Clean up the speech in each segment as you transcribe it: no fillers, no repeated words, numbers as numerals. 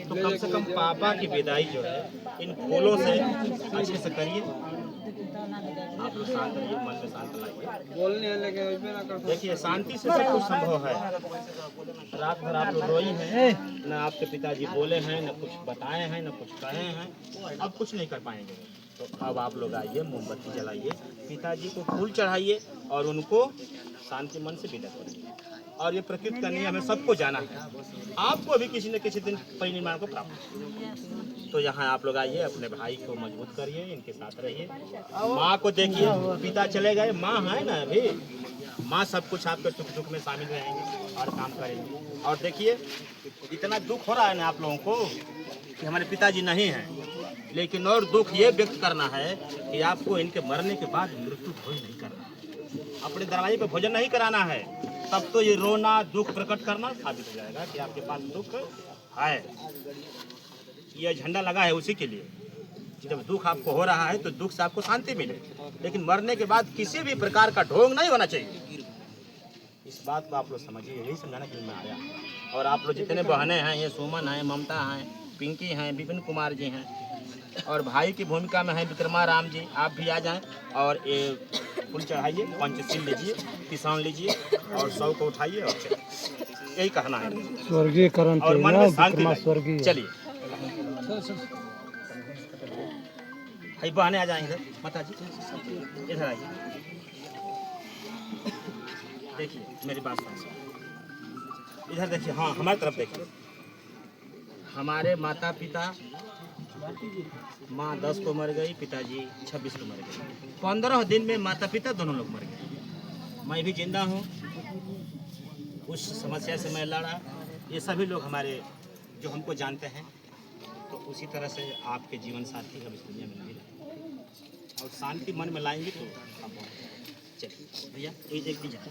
तो कम से कम पापा की विदाई जो है इन फूलों से अच्छे से करिए। आप लोग शांत रहिए, मन में शांत लाइए। देखिए शांति से सब कुछ संभव है। रात भर आप लोग रोई हैं, न आपके पिताजी बोले हैं, न कुछ बताए हैं, न कुछ कहे हैं, अब कुछ नहीं कर पाएंगे। तो अब आप लोग आइए, मोमबत्ती जलाइए, पिताजी को फूल चढ़ाइए और उनको शांति मन से विदा करिए। और ये प्रकृति का नियम है, सबको जाना है, आपको भी किसी न किसी दिन परिनिर्वाण को प्राप्त है। तो यहाँ आप लोग आइए, अपने भाई को मजबूत करिए, इनके साथ रहिए। माँ को देखिए, पिता चले गए, माँ है ना अभी, माँ सब कुछ आपके सुख दुख में शामिल रहेंगे और काम करेंगे। और देखिए इतना दुख हो रहा है ना आप लोगों को कि हमारे पिताजी नहीं हैं, लेकिन और दुख ये व्यक्त करना है कि आपको इनके मरने के बाद मृत्यु भोज नहीं करना है, अपने दरवाजे पे भोजन नहीं कराना है। तब तो ये रोना दुख प्रकट करना साबित हो जाएगा कि आपके पास दुख है। ये झंडा लगा है उसी के लिए, जब दुख आपको हो रहा है तो दुख से आपको शांति मिले, लेकिन मरने के बाद किसी भी प्रकार का ढोंग नहीं होना चाहिए। इस बात को आप लोग समझिए, यही समझाने के लिए मैं आया। और आप लोग जितने बहनें हैं, ये सुमन हैं, ममता हैं, पिंकी हैं, विपिन कुमार जी हैं, और भाई की भूमिका में है विक्रमा राम जी, आप भी आ जाएं और ये फूल चढ़ाइए, पंचशील लीजिए, किसान लीजिए और 100 को उठाइए और चलिए। यही कहना है, स्वर्गीय करण और मन में शांति स्वर्गीय। चलिए भाई बहने आ जाएंगे इधर, माता जी इधर आइए। देखिए मेरी बात सुनिए, इधर देखिए, हाँ हमारी तरफ देखिए। हमारे माता पिता, माँ 10 को मर गई, पिताजी 26 को मर गए। 15 दिन में माता पिता दोनों लोग मर गए। मैं भी जिंदा हूँ, उस समस्या से मैं लड़ा। ये सभी लोग हमारे जो हमको जानते हैं, तो उसी तरह से आपके जीवन साथी हम इस दुनिया में नहीं रहते, और शांति मन में लाएंगे तो आप। चलिए भैया एक भी जाए।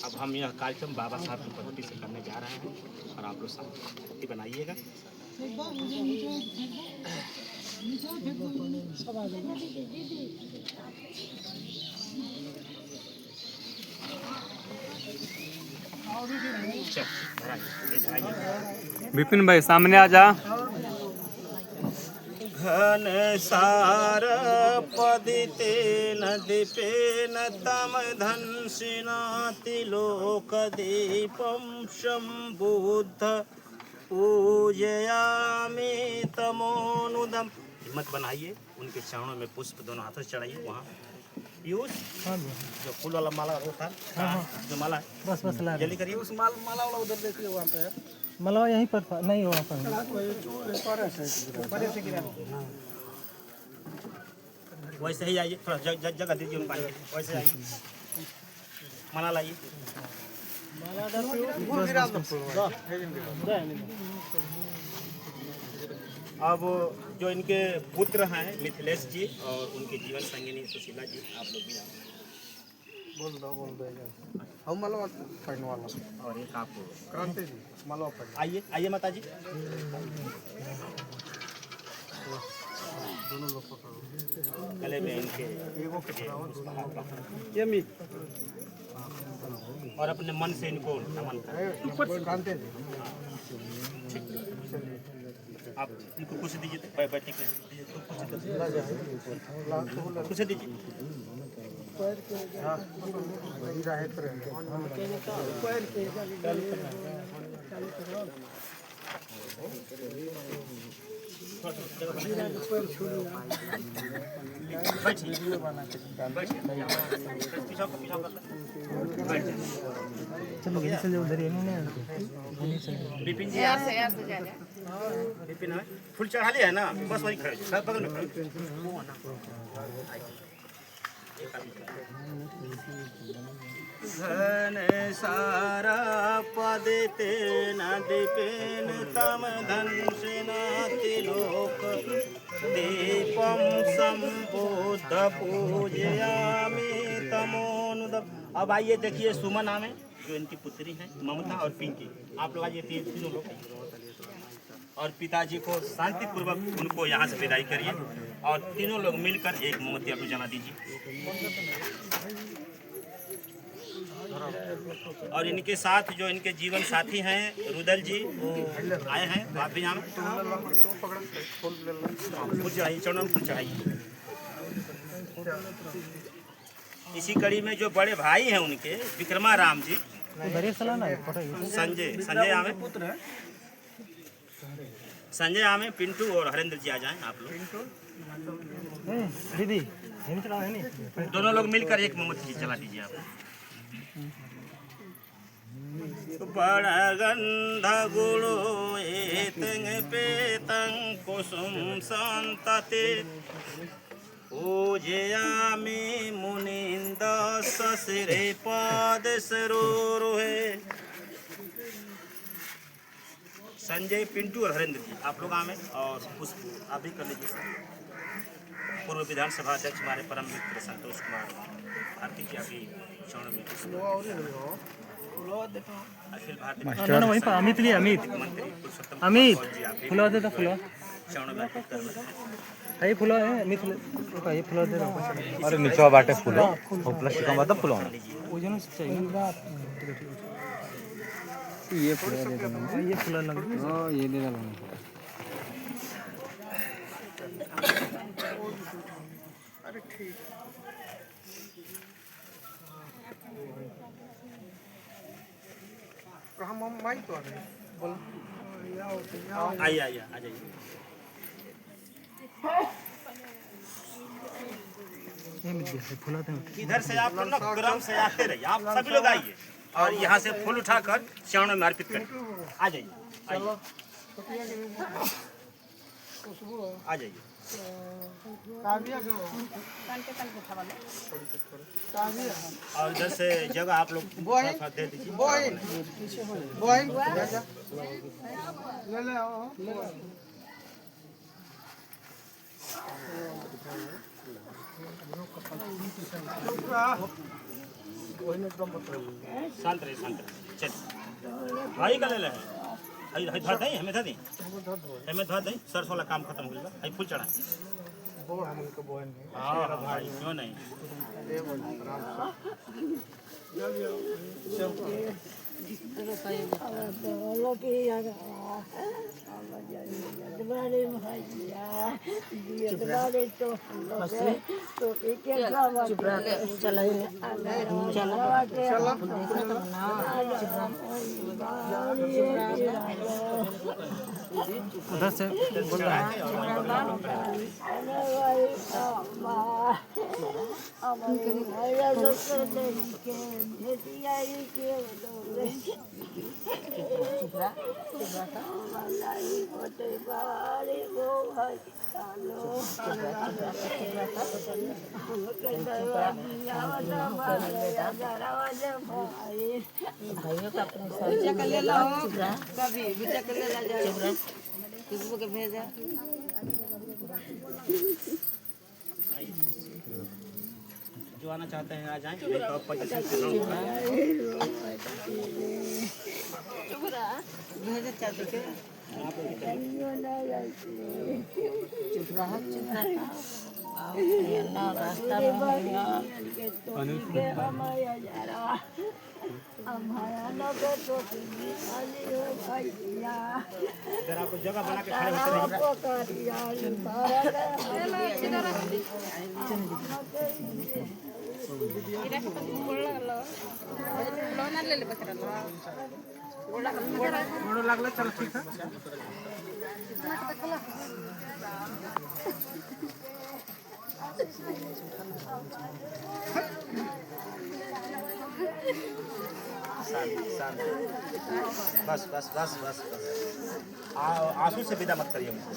अब हम यह कार्यक्रम बाबा साहब की पद्धति से करने जा रहे हैं, और आप लोग शांति बनाइएगा। विपिन भाई सामने आ जा। घन सार पदिते नदीपेन तम धंसिनाति लोक दीपम शंबुद्ध पूजयामि तमोनुदम। हिम्मत बनाइए, उनके चरणों में पुष्प दोनों हाथों से चढ़ाइए। वहाँ पीयूष जो फूल वाला माला होता है, जो माला है, बस जल्दी करिए। उस माला वाला उधर देखिए, वहाँ पे है मतलब यहीं पर नहीं, वहाँ पर वैसे ही आइए, थोड़ा जगह दीजिए उन पानी के, वैसे आइए, माला लाइए। अब जो इनके पुत्र हैं मिथिलेश जी और उनके जीवन संगिनी सुशीला जी, आप लोग भी आओ। बोल दो हम मालवा पढ़ने वाला, और एक आप क्रांति जी मालवा पढ़। आइए आइए माता जी, दोनों लोग पकड़ो गले में इनके, और अपने मन से इनको नमन करें। आप इनको कुछ दीजिए, बैठने के कुछ दीजिए। चलो उधर ही विपिन जी विपिन है, फूल चढ़ा लिया है ना, बस वही खड़े बगल में खड़े। घन सारा पदिते नदीपेन तम धंसिनाति लोक दीपम संबुद्ध पूजयामि तमोनुदम। अब आइए देखिए, सुमन नाम है जो इनकी पुत्री है, ममता और पिंकी, आप लोग आइए, तीनों लोग, और पिताजी को शांति पूर्वक उनको यहाँ से विदाई करिए, और तीनों लोग मिलकर एक मोमबत्ती आपको जला दीजिए। और इनके साथ जो इनके जीवन साथी हैं रुदल जी, वो आए हैं। तो आप भी यहाँ फूल चढ़ाइए, चरणों में फूल चढ़ाइए। इसी कड़ी में जो बड़े भाई हैं उनके विक्रमा राम जी, संजय आमे, संजय आमे, पिंटू और हरेंद्र जी आ जाएं आप लोग। दीदी दोनों लोग मिलकर एक मोमबत्ती जला दीजिए आप। बड़ा गंध गुलो एतंग पेतंग कुसुम संतते पूजयामि मुनिंद ससिरे पद सरोरुहे। संजय, पिंटू और हरेंद्र जी आप लोग आए और पुष्प आप भी कर लीजिए। पूर्व विधानसभा अध्यक्ष हमारे परम मित्र संतोष कुमार भारती जी अभी चरण में अखिल भारतीय वहीं पर अमित लिए अमित मंत्री पुरुषोत्तम अमित जी आप भी फुला दे तो फुला चरण में अर्पित कर रहे हैं। ये फुला है अमित ये फुला दे अरे नीचे बाटे फूलो और प्लास्टिक का मतलब फूलो वजन चाहिए ये फुला दे दो ये फुला लग हां ये दे दो। अरे ठीक कहाँ माइक तो आ रहे बोल आइए आइए आ जाइए। फुला दे इधर से आप लोग ना क्रम से आते रहिए, आप सभी लोग आइए और यहाँ से फूल उठाकर चरणों में अर्पित करिए। आ जाइए आ जाइए। और इधर से जगह आप लोग दे दीजिए। शांत रहिए शांत रहिए। चल भाई का ले ले धर दें हमें धर दें हमें धर दें। सरसों वाला काम खत्म हो गया। भाई फूल चढ़ा। हाँ भाई क्यों नहीं। उधर से बोल रहा है भेजा जो आना चाहते हैं आ जाएं। इधर आपको जगह बना के खड़े होते लागला चल ठीक है। बस बस बस बस बस आंसू से विदा मत करिए मुझको।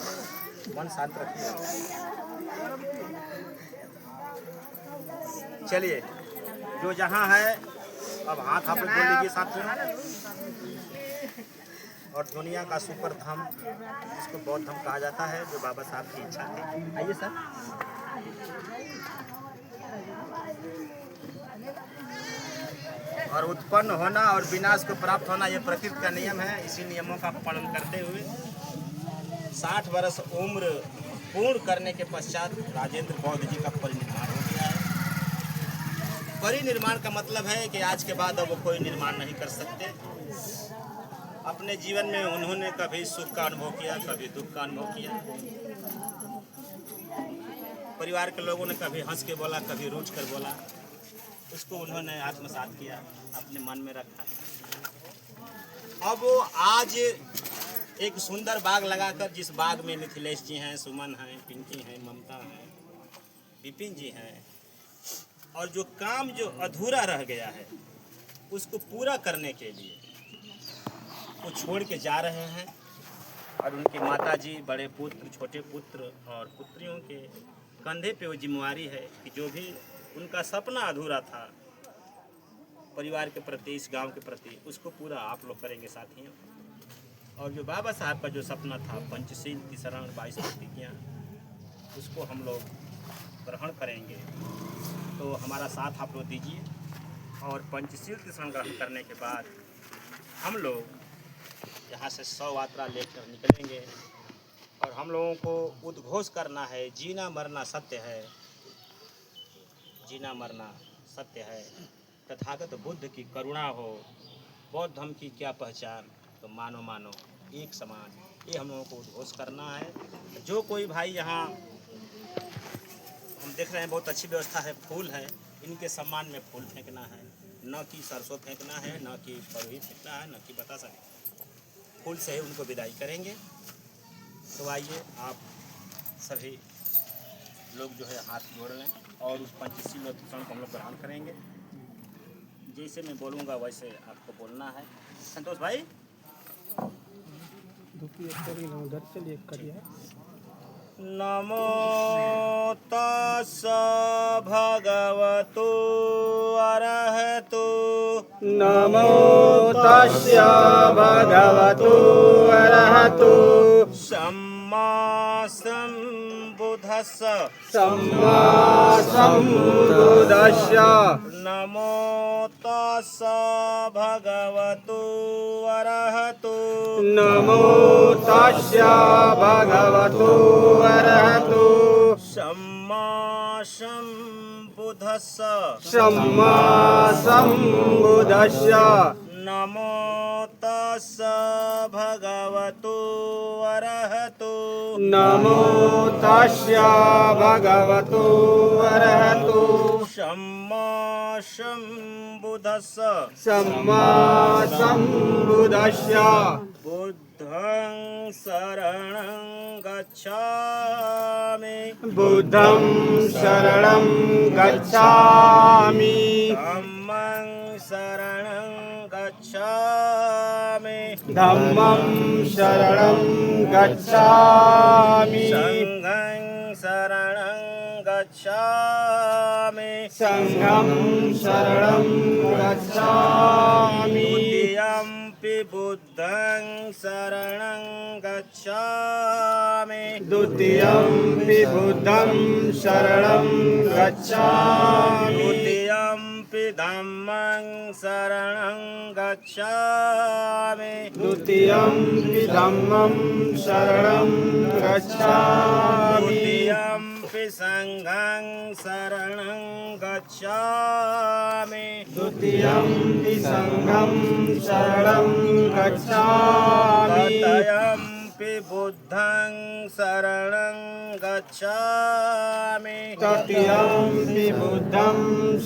मन शांत रखिए। चलिए जो जहाँ है अब हाथ आप लोग जोड़ लीजिए साथ में। और दुनिया का सुपर धाम इसको बौद्ध धाम कहा जाता है जो बाबा साहब की इच्छा थी। आइए सर। और उत्पन्न होना और विनाश को प्राप्त होना ये प्रकृति का नियम है। इसी नियमों का पालन करते हुए 60 वर्ष उम्र पूर्ण करने के पश्चात राजेंद्र बौद्ध जी का परिनिर्वाण हो गया है। परिनिर्माण का मतलब है कि आज के बाद अब वो कोई निर्माण नहीं कर सकते। अपने जीवन में उन्होंने कभी सुख का अनुभव किया, कभी दुख का अनुभव किया। परिवार के लोगों ने कभी हंस के बोला, कभी रूठ कर बोला, उसको उन्होंने आत्मसात किया, अपने मन में रखा। अब वो आज एक सुंदर बाग लगाकर, जिस बाग में मिथिलेश जी हैं, सुमन हैं, पिंकी हैं, ममता हैं, विपिन जी हैं, और जो काम जो अधूरा रह गया है उसको पूरा करने के लिए वो छोड़ के जा रहे हैं। और उनके माताजी, बड़े पुत्र, छोटे पुत्र और पुत्रियों के कंधे पे वो जिम्मेवारी है कि जो भी उनका सपना अधूरा था परिवार के प्रति, इस गांव के प्रति, उसको पूरा आप लोग करेंगे साथियों। और जो बाबा साहब का जो सपना था, पंचशील की शरण 22 प्रतिज्ञा, उसको हम लोग ग्रहण करेंगे। तो हमारा साथ आप लोग दीजिए। और पंचशील की शरण ग्रहण करने के बाद हम लोग यहाँ से 100 यात्रा लेकर निकलेंगे। और हम लोगों को उद्घोष करना है, जीना मरना सत्य है, जीना मरना सत्य है। तथागत बुद्ध की करुणा हो, बौद्ध धर्म की क्या पहचान, तो मानो मानो एक समान। ये हम लोगों को उद्घोष करना है। जो कोई भाई यहाँ हम देख रहे हैं, बहुत अच्छी व्यवस्था है, फूल है, इनके सम्मान में फूल फेंकना है, न कि सरसों फेंकना है, न कि फरुही फेंकना है, न कि बतासा। फूल से उनको विदाई करेंगे। तो आइए आप सभी लोग जो है हाथ जोड़ लें और उस पंचशील को हम लोग ग्रहण करेंगे। जैसे मैं बोलूँगा वैसे आपको बोलना है। संतोष भाई, नमो तस्स भगवतो अरहतो, नमो तस्य भगवतो अरहतो सम्मा सम्बुद्धस्स, सम्मा सम्बुद्धस्य नमो तस्स भगवतो अरहतो, नमो तस्य भगवतो अरहतो सम्मा सम्बुद्धस्स, सम्मा सम्बुद्धस्य नमो तस्स भगवतो अरहतो, नमो तस्य भगवतो अरहतो सम्मा सम्बुद्धस्स, सम्मा सम्बुद्धस्य बुद्धं शरणं गच्छामि, बुद्धं शरणं गच्छामि धम्मं शरणं गच्छामि, धम्मं शरणं गच्छामि संघं शरणं गच्छामि, संघं शरणं गच्छामि द्वितीयंपि बुद्धं शरणं गच्छामि, द्वितीयंपि बुद्धं शरणं गच्छामि द्वितीयंपि धम्मं शरणं गच्छामि, द्वितीयंपि धम्मं शरणं गच्छामि द्वितीयंपि संघं शरणं गच्छामि, द्वितीयंपि संघं शरणं गच्छामि तृतीयंपि बुद्धं शरणं गच्छामि, तृतीयंपि बुद्धं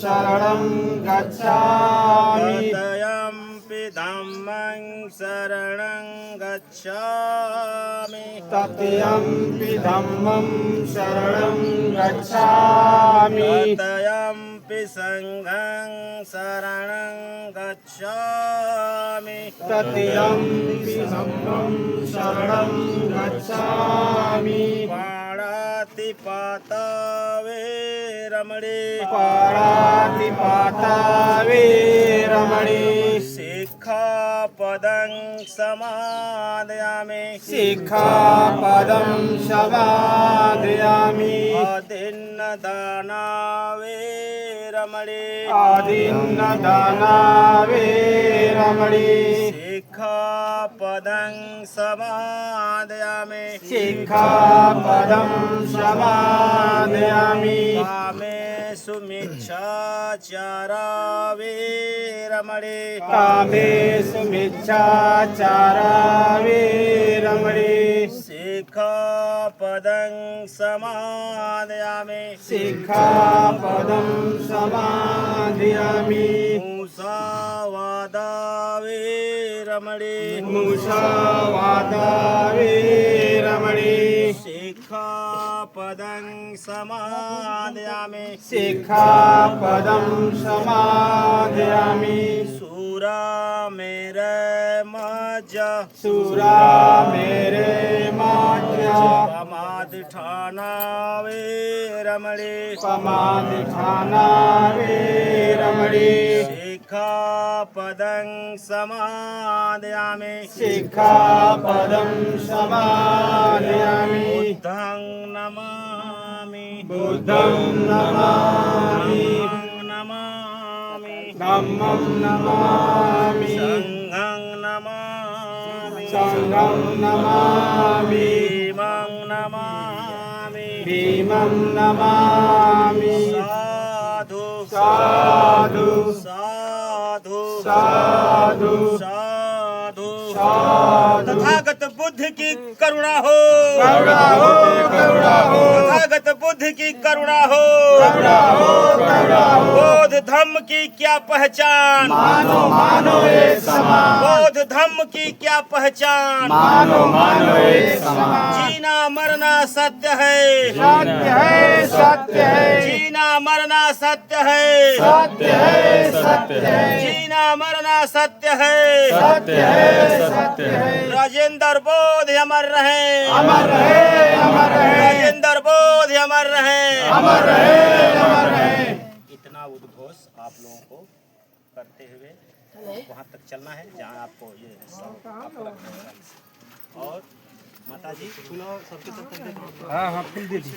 शरणं गच्छामि तृतीयंपि धम्मं शरणं गच्छामि, तृतीयंपि धम्मं शरणं गच्छामि तृतीयंपि संघं शरणं गच्छामि, तृतीयंपि धम्मं शरणं गच्छामि पाणातिपाता वेरमणि, पाणातिपाता वेरमणि सिक्खापदं समादयामि, सिक्खापदं समादयामि अदिन्नदाना वेरमणि, आदिन्नदाना वेरमणि सिक्खापदं समादयामि, सिक्खापदं समादयामि कामेषु सुमिच्छाचारा वीरमणि कामेषु मिच्छाचारा वीरमणि सिक्खापदं समादयामि सिक्खापदं समादयामि मुसावादा वीरमणि मुसावादा वीरमणि सिक्खापदं समादयामि सिक्खापदं समादयामि सूरा मेरे मज्जा सूरा मेरे माज्या समाधिठाना वीरमणि समाधिठाना वीरमणि सिक्खापदं समादयामि सिक्खापदं समादयामि बुद्धं नमामि बुद्धं नमामि धम्मं नमामि धम्मं नमामि संघं नमामि संघं नमामि भीमं नमामि भीमं नमामि साधु साधु साधु साधु साधु साधु तथागत बुद्ध की करुणा हो करुणा हो करुणा हो तथागत बुद्ध की करुणा हो करुणा हो करुणा हो बोध धम्म की क्या पहचान मानो मानो एक समान बोध धम्म की क्या पहचान मानो मानो एक समान जीना मरना सत्य है सत्य है सत्य है जीना मरना सत्य है सत्य है सत्य है जीना मरना सत्य है सत्य है सत्य है राजेंद्र बोध अमर रहे अमर रहे अमर रहे राजेंद्र बोध अमर रहे अमर रहे अमर रहे। इतना उद्घोष आप लोगों को करते हुए वहाँ तक चलना है जहाँ आपको ये सब आपको रखना होगा। और माता जी हाँ हाँ फूल दे दी।